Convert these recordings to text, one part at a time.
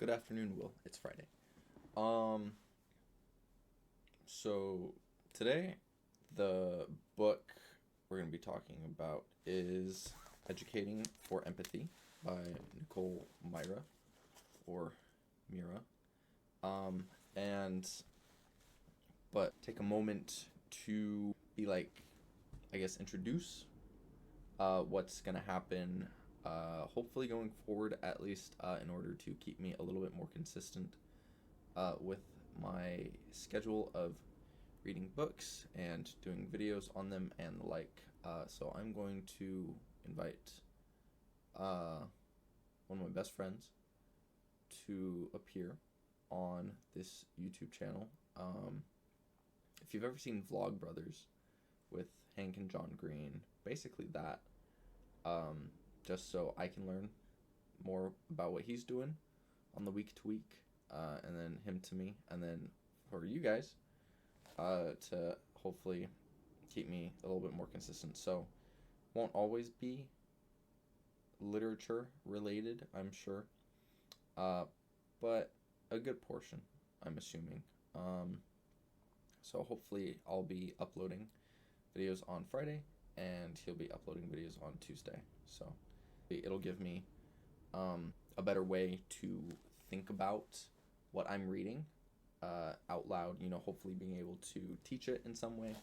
Good afternoon, Will. It's Friday. Um, so today the book we're going to be talking about is Educating for Empathy by Nicole Myra or Mirra. And but take a moment to be like, I guess, introduce what's going to happen. Hopefully going forward, at least in order to keep me a little bit more consistent with my schedule of reading books and doing videos on them and the like. So I'm going to invite one of my best friends to appear on this YouTube channel. If you've ever seen Vlog Brothers with Hank and John Green, basically that. Just so I can learn more about what he's doing on the week to week, and then him to me, and then for you guys to hopefully keep me a little bit more consistent. So won't always be literature related, I'm sure, but a good portion, I'm assuming. So hopefully I'll be uploading videos on Friday, and he'll be uploading videos on Tuesday. So it'll give me a better way to think about what I'm reading out loud, hopefully being able to teach it in some way.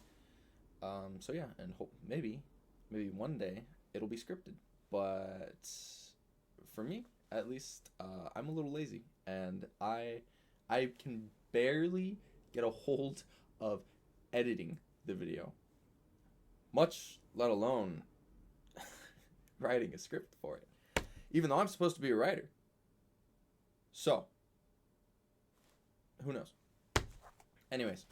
So yeah, and hope maybe one day it'll be scripted. But for me, at least, I'm a little lazy, and I can barely get a hold of editing the video, much let alone writing a script for it, even though I'm supposed to be a writer. So, who knows? Anyways,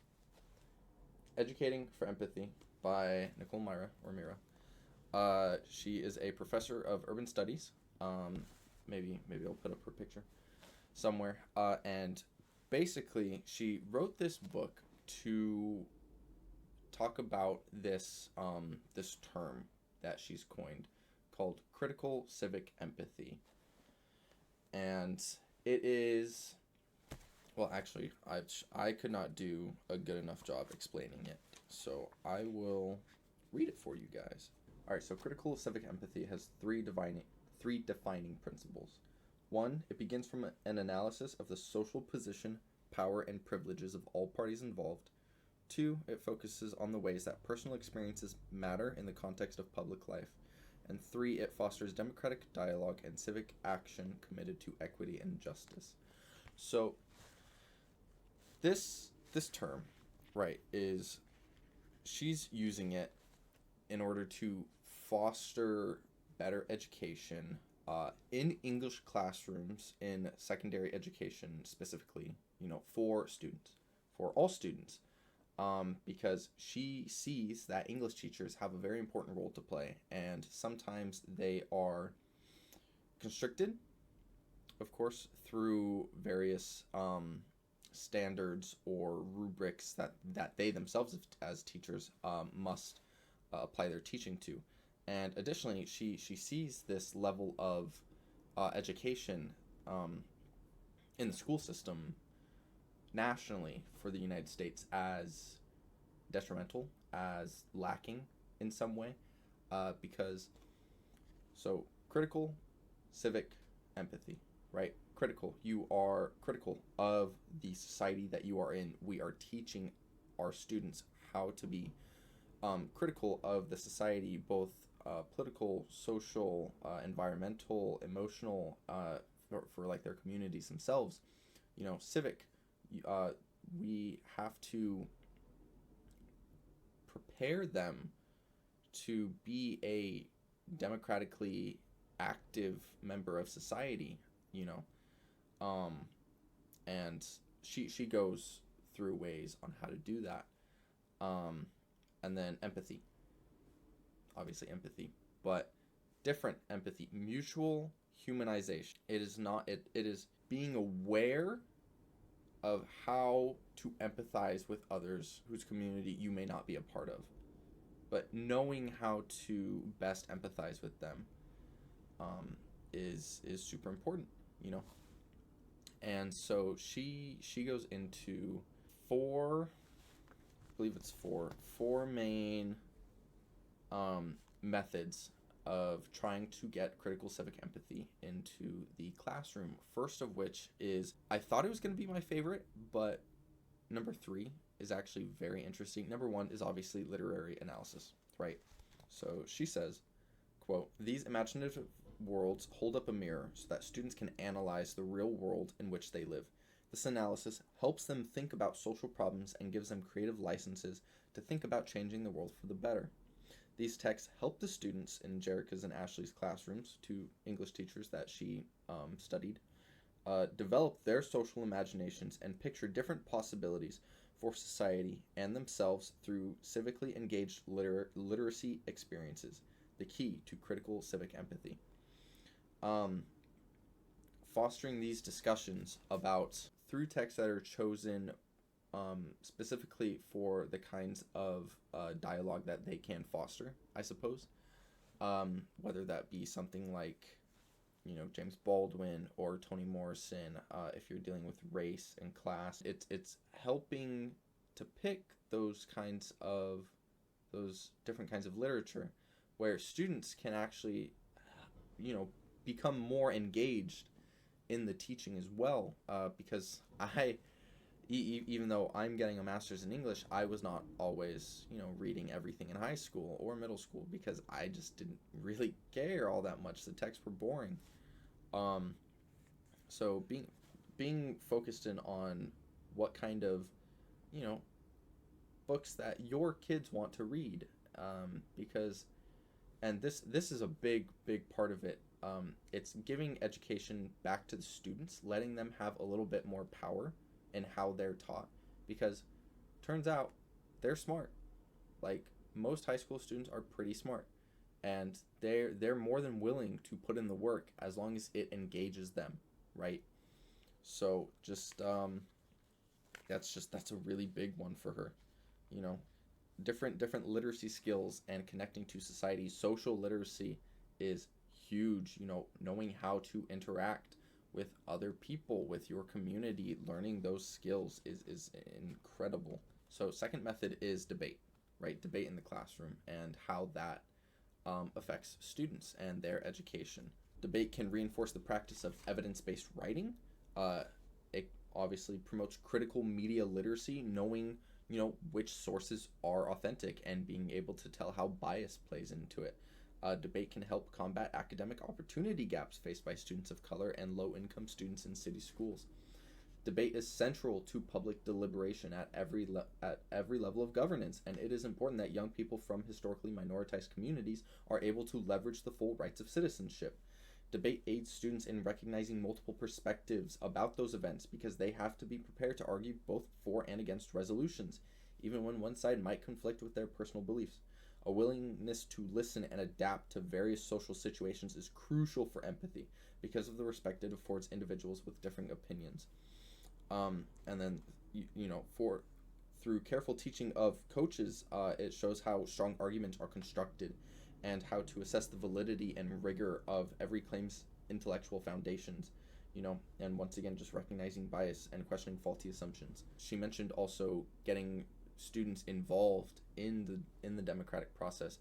Educating for Empathy by Nicole Myra or Mirra. She is a professor of urban studies. Maybe I'll put up her picture somewhere. And basically, she wrote this book to talk about this this term that she's coined called critical civic empathy. And it is, well, actually, I could not do a good enough job explaining it, so I will read it for you guys. All right, so critical civic empathy has three defining principles. One, it begins from an analysis of the social position, power, and privileges of all parties involved. Two, it focuses on the ways that personal experiences matter in the context of public life. And three, it fosters democratic dialogue and civic action committed to equity and justice. So this term, right, is she's using it in order to foster better education in English classrooms in secondary education specifically, for students, for all students. Because she sees that English teachers have a very important role to play, and sometimes they are constricted, of course, through various standards or rubrics that they themselves as teachers must apply their teaching to. And additionally, she sees this level of education in the school system nationally for the United States as detrimental, as lacking in some way, because critical civic empathy, right? Critical, you are critical of the society that you are in. We are teaching our students how to be critical of the society, both political, social, environmental, emotional, for like their communities themselves. Civic, we have to prepare them to be a democratically active member of society, and she goes through ways on how to do that. And then empathy, obviously empathy, but different empathy, mutual humanization. It is not, it is being aware of how to empathize with others whose community you may not be a part of, but knowing how to best empathize with them is super important, And so she goes into four, I believe it's four main methods of trying to get critical civic empathy into the classroom. First of which is, I thought it was going to be my favorite, but number 3 is actually very interesting. Number 1 is obviously literary analysis, right? So she says, quote, "These imaginative worlds hold up a mirror so that students can analyze the real world in which they live. This analysis helps them think about social problems and gives them creative licenses to think about changing the world for the better. These texts help the students in Jerica's and Ashley's classrooms, 2 English teachers that she studied, develop their social imaginations and picture different possibilities for society and themselves through civically engaged literacy experiences, the key to critical civic empathy." Fostering these discussions about, through texts that are chosen specifically for the kinds of dialogue that they can foster, I suppose. Whether that be something like, James Baldwin or Toni Morrison, if you're dealing with race and class, it's helping to pick those different kinds of literature where students can actually, become more engaged in the teaching as well, because even though I'm getting a master's in English, I was not always, reading everything in high school or middle school because I just didn't really care all that much. The texts were boring. So being focused in on what kind of, books that your kids want to read, because, and this is a big part of it. It's giving education back to the students, letting them have a little bit more power in how they're taught, because turns out they're smart. Like, most high school students are pretty smart, and they're more than willing to put in the work as long as it engages them, right? So just that's a really big one for her. Different literacy skills and connecting to society. Social literacy is huge. Knowing how to interact with other people, with your community, learning those skills is incredible. So second method is debate, right? Debate in the classroom and how that affects students and their education. Debate can reinforce the practice of evidence-based writing. It obviously promotes critical media literacy, knowing which sources are authentic and being able to tell how bias plays into it. Debate can help combat academic opportunity gaps faced by students of color and low-income students in city schools. Debate is central to public deliberation at every level of governance, and it is important that young people from historically minoritized communities are able to leverage the full rights of citizenship. Debate aids students in recognizing multiple perspectives about those events because they have to be prepared to argue both for and against resolutions, even when one side might conflict with their personal beliefs. A willingness to listen and adapt to various social situations is crucial for empathy because of the respect it affords individuals with differing opinions. And then, through careful teaching of coaches, it shows how strong arguments are constructed and how to assess the validity and rigor of every claim's intellectual foundations, and once again, just recognizing bias and questioning faulty assumptions. She mentioned also getting students involved in the democratic process,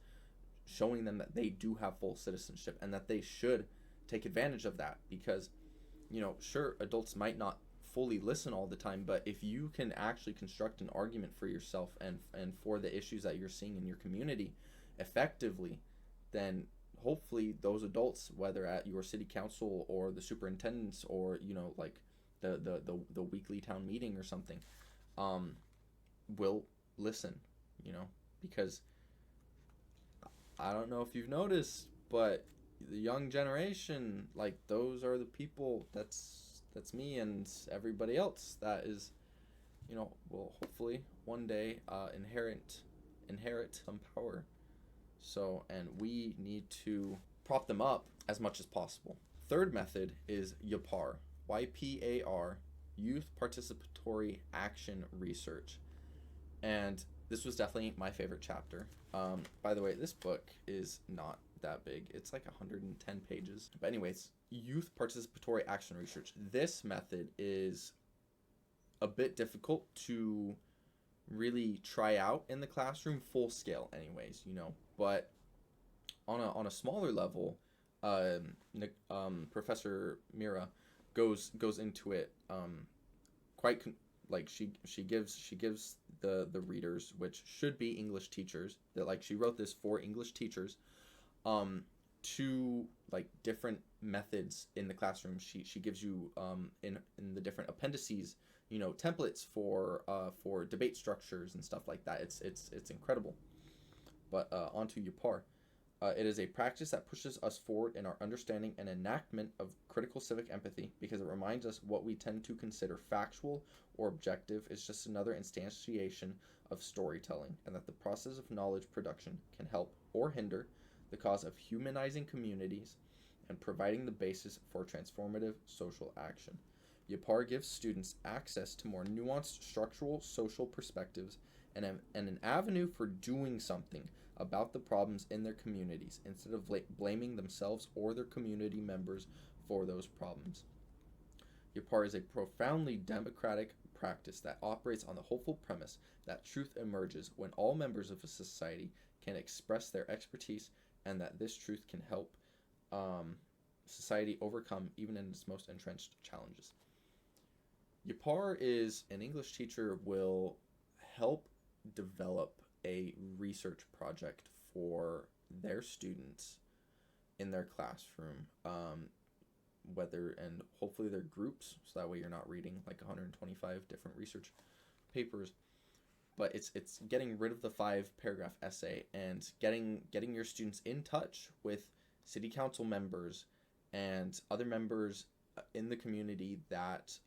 showing them that they do have full citizenship and that they should take advantage of that, because sure, adults might not fully listen all the time, but if you can actually construct an argument for yourself and for the issues that you're seeing in your community effectively, then hopefully those adults, whether at your city council or the superintendents or like the weekly town meeting or something, will listen, because I don't know if you've noticed, but the young generation, like, those are the people, that's me and everybody else that is, will hopefully one day inherit some power. So, and we need to prop them up as much as possible. Third method is YPAR, YPAR, Youth Participatory Action Research. And this was definitely my favorite chapter. By the way, this book is not that big. It's like 110 pages. But anyways, youth participatory action research. This method is a bit difficult to really try out in the classroom, full scale anyways, but on a smaller level, Professor Mirra goes into it quite like she gives the readers, which should be English teachers, that like she wrote this for English teachers, two like different methods in the classroom. She gives you in the different appendices, templates for debate structures and stuff like that. It's incredible. But onto Yapar. It is a practice that pushes us forward in our understanding and enactment of critical civic empathy, because it reminds us what we tend to consider factual or objective is just another instantiation of storytelling, and that the process of knowledge production can help or hinder the cause of humanizing communities and providing the basis for transformative social action. Yapar gives students access to more nuanced structural social perspectives and an avenue for doing something about the problems in their communities instead of blaming themselves or their community members for those problems. Yapar is a profoundly democratic practice that operates on the hopeful premise that truth emerges when all members of a society can express their expertise, and that this truth can help society overcome even in its most entrenched challenges. Yapar is an English teacher will help develop a research project for their students in their classroom, and hopefully their groups, so that way you're not reading like 125 different research papers. But it's getting rid of the 5-paragraph essay and getting your students in touch with city council members and other members in the community that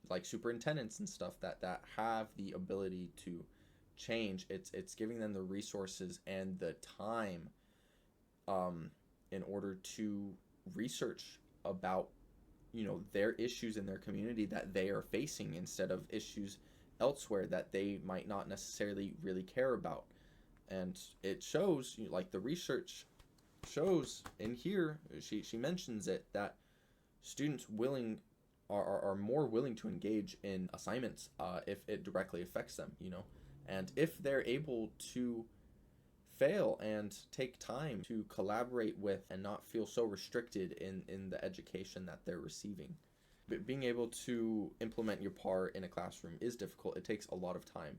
like superintendents and stuff that have the ability to change. It's giving them the resources and the time in order to research about their issues in their community that they are facing, instead of issues elsewhere that they might not necessarily really care about. And it shows, like the research shows in here, she mentions it, that students are more willing to engage in assignments if it directly affects them, and if they're able to fail and take time to collaborate with and not feel so restricted in the education that they're receiving. But being able to implement Yapar in a classroom is difficult. It takes a lot of time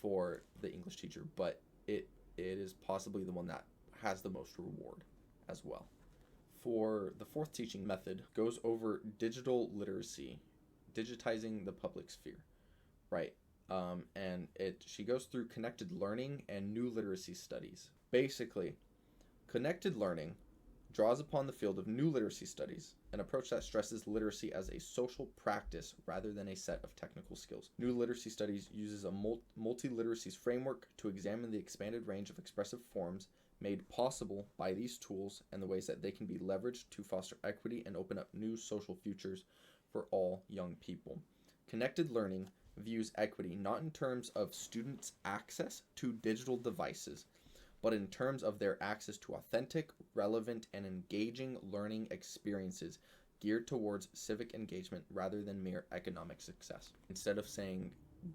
for the English teacher, but it is possibly the one that has the most reward as well. For the fourth teaching method, goes over digital literacy, digitizing the public sphere, right? And she goes through connected learning and new literacy studies. Basically, connected learning draws upon the field of new literacy studies, an approach that stresses literacy as a social practice rather than a set of technical skills. New literacy studies uses a multi-literacies framework to examine the expanded range of expressive forms made possible by these tools and the ways that they can be leveraged to foster equity and open up new social futures for all young people. Connected learning views equity not in terms of students' access to digital devices, but in terms of their access to authentic, relevant, and engaging learning experiences geared towards civic engagement rather than mere economic success. Instead of saying,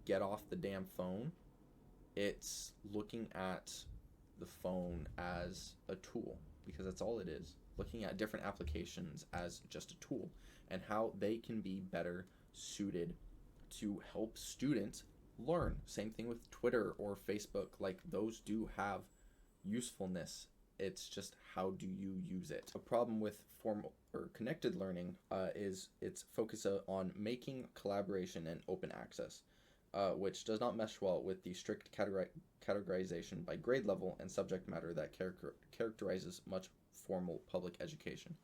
get off the damn phone, it's looking at the phone as a tool, because that's all it is. Looking at different applications as just a tool and how they can be better suited to help students learn. Same thing with Twitter or Facebook. Like, those do have usefulness. It's just, how do you use it? A problem with formal or connected learning is its focus on making collaboration and open access, which does not mesh well with the strict categorization by grade level and subject matter that characterizes much formal public education.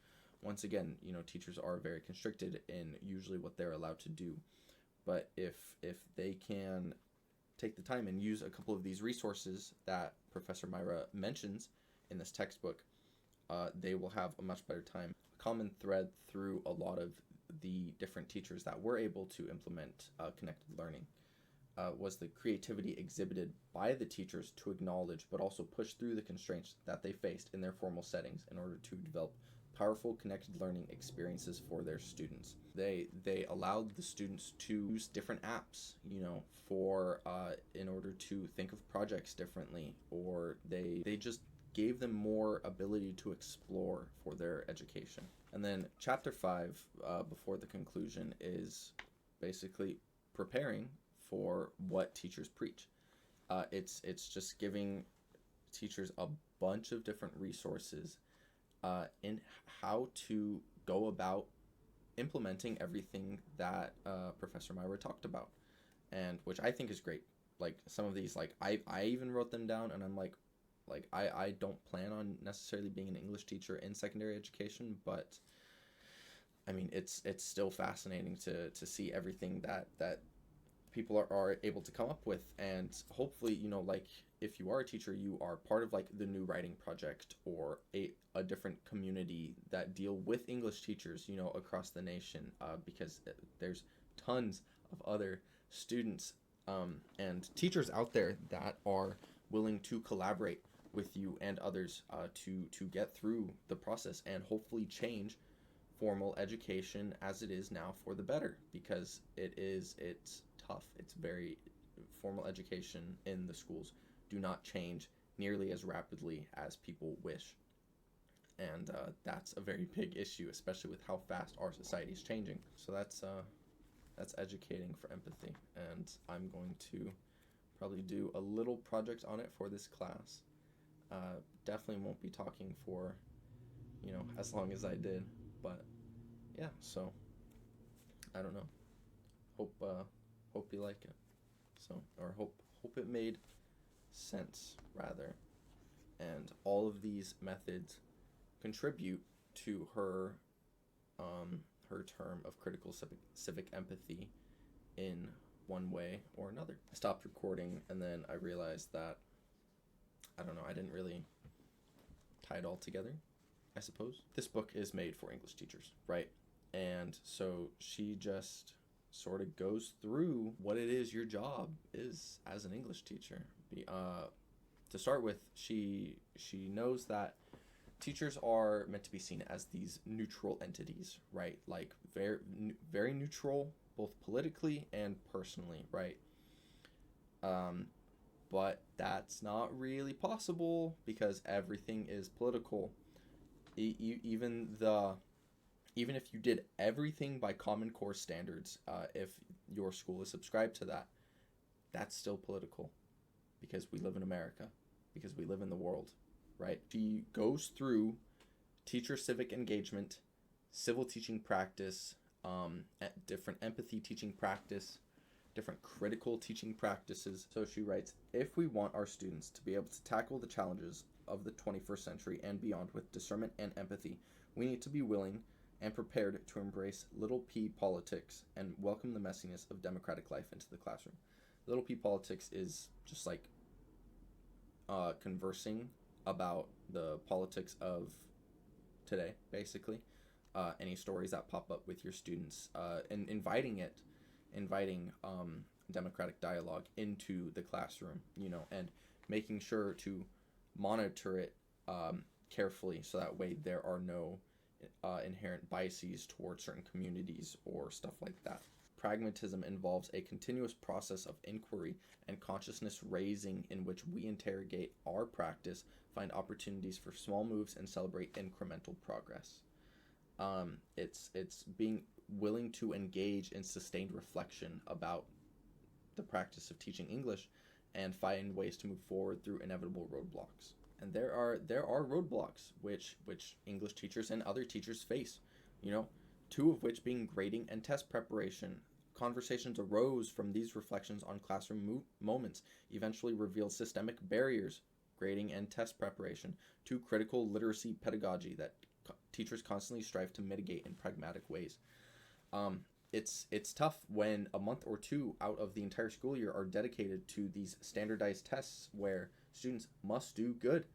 Once again, teachers are very constricted in usually what they're allowed to do. But if they can take the time and use a couple of these resources that Professor Mirra mentions in this textbook, they will have a much better time. A common thread through a lot of the different teachers that were able to implement connected learning was the creativity exhibited by the teachers to acknowledge but also push through the constraints that they faced in their formal settings in order to develop powerful connected learning experiences for their students. They allowed the students to use different apps, for in order to think of projects differently, or they just gave them more ability to explore for their education. And then chapter 5, before the conclusion, is basically preparing for what teachers preach. It's just giving teachers a bunch of different resources in how to go about implementing everything that Professor Mirra talked about, and which I think is great. Like some of these, like I even wrote them down, and I'm like I don't plan on necessarily being an English teacher in secondary education, but I mean it's still fascinating to see everything that people are able to come up with. And hopefully, like if you are a teacher, you are part of like the New Writing Project, or a different community that deal with English teachers, across the nation, because there's tons of other students and teachers out there that are willing to collaborate with you and others to get through the process and hopefully change formal education as it is now for the better, because it's tough. It's very formal education in the schools do not change nearly as rapidly as people wish, and that's a very big issue, especially with how fast our society is changing. So that's educating for empathy, and I'm going to probably do a little project on it for this class. Definitely won't be talking for as long as I did, but yeah. So I don't know. Hope you like it. So, or hope it made sense rather. And all of these methods contribute to her her term of critical civic empathy in one way or another. I stopped recording, and then I realized that I don't know, I didn't really tie it all together, I suppose. This book is made for English teachers, right? And so she just sort of goes through what it is your job is as an English teacher. To start with, she knows that teachers are meant to be seen as these neutral entities, right? Like very, very neutral, both politically and personally, right? But that's not really possible because everything is political. Even if you did everything by Common Core standards, if your school is subscribed to that, that's still political, because we live in America, because we live in the world, right? She goes through teacher civic engagement, civil teaching practice, different empathy teaching practice, different critical teaching practices. So she writes, if we want our students to be able to tackle the challenges of the 21st century and beyond with discernment and empathy, we need to be willing and prepared to embrace little p politics and welcome the messiness of democratic life into the classroom. Little p politics is just like conversing about the politics of today, basically. Any stories that pop up with your students, and inviting democratic dialogue into the classroom, and making sure to monitor it carefully, so that way there are no inherent biases towards certain communities or stuff like that. Pragmatism involves a continuous process of inquiry and consciousness raising in which we interrogate our practice, find opportunities for small moves, and celebrate incremental progress. It's being willing to engage in sustained reflection about the practice of teaching English and find ways to move forward through inevitable roadblocks. And there are roadblocks which English teachers and other teachers face, two of which being grading and test preparation. Conversations arose from these reflections on classroom moments, eventually revealed systemic barriers, grading and test preparation, to critical literacy pedagogy that teachers constantly strive to mitigate in pragmatic ways. It's tough when a month or two out of the entire school year are dedicated to these standardized tests where students must do good,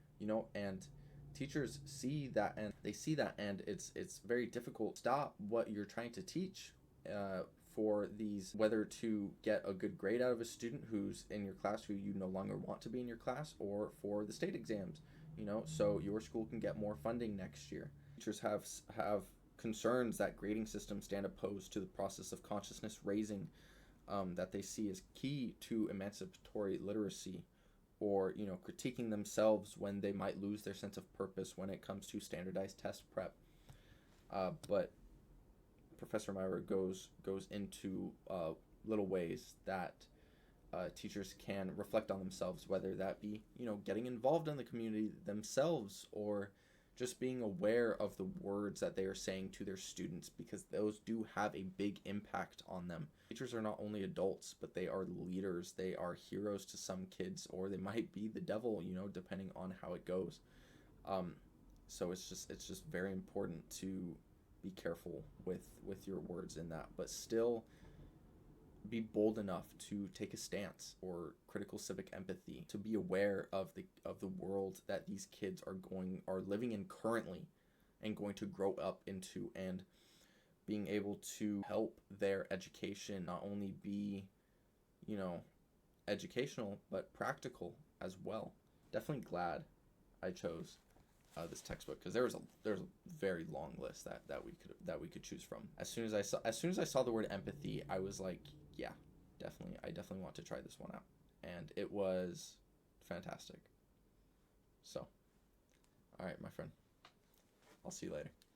and teachers see that, and it's very difficult to stop what you're trying to teach for these, whether to get a good grade out of a student who's in your class who you no longer want to be in your class, or for the state exams, so your school can get more funding next year. Teachers have concerns that grading systems stand opposed to the process of consciousness raising, that they see as key to emancipatory literacy, or critiquing themselves when they might lose their sense of purpose when it comes to standardized test prep. But Professor Mirra goes into little ways that teachers can reflect on themselves, whether that be getting involved in the community themselves, or just being aware of the words that they are saying to their students, because those do have a big impact on them. Teachers are not only adults, but they are leaders. They are heroes to some kids, or they might be the devil, depending on how it goes. So it's just very important to be careful with your words in that, but still be bold enough to take a stance, or critical civic empathy, to be aware of the world that these kids are living in currently and going to grow up into, and being able to help their education not only be educational but practical as well. Definitely glad I chose this textbook, because there's a very long list that we could choose from. As soon as I saw the word empathy, I was like, yeah, I definitely want to try this one out, and it was fantastic. So, all right, my friend, I'll see you later.